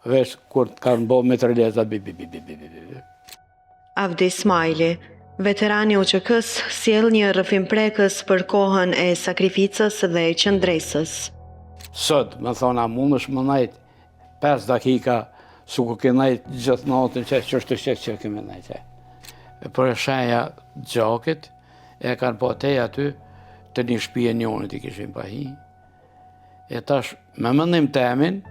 veç kur kanë bo metraleta. Avdi Smajli, veterani UÇK-s, sjell një rrëfimprekës për kohën e sakrificës dhe qëndresës. Sot, me thona, mundesh më najt 5 dakika, su ku ke najt gjithë natën që është që keme najt. Për shenja gjakit, e kanë po tej aty, të një shtëpi e njonit i kishin pa hi. E tash, me mendim temin,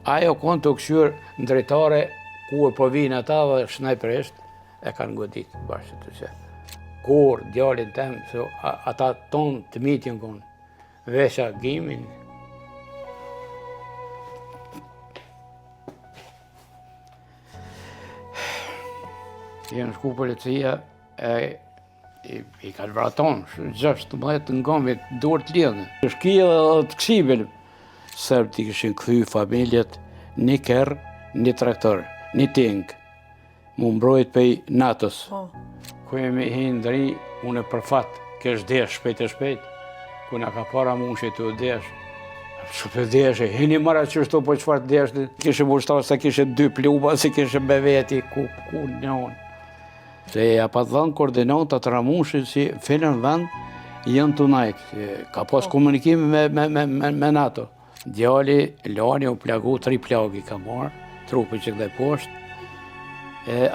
ajo konë të këshyr në drejtare, kur po vinë ata dhe snajperisht, e kanë godit bashkë të që. Kur djallin tem, ata tonë të mitin konë, vesha gimin. Jenë shku policia, i kanë vraton, 16 nga me dorë të lidhën. Shkija dhe të kësibel, sërbë t'i këshin këthy familjet, një kerë, një traktor, një ting, mu mbrojt pej natës. Ku jemi hinë ndëri, unë e për fatë, kesh desh shpejt e shpejt, ku nga ka para mu që të desh. Shpë deshe, hini mara që shto po qëfar të desh, kishe mushtarë se kishe 2 pluma, se kishe me veti, ku njën. Se ja pa dhënë koordinata të ramushin si filën vend jënë të najtë. Ka pas komunikimi me NATO. Djali, lani u plagu, 3 plagi ka marë, trupi që këdhe poshtë.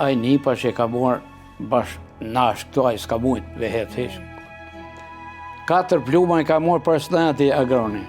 Aj nipa që ka marë bashkë nash këtu, aj s'ka mujtë vehet hishë. 4 pluma i ka marë për snati agroni.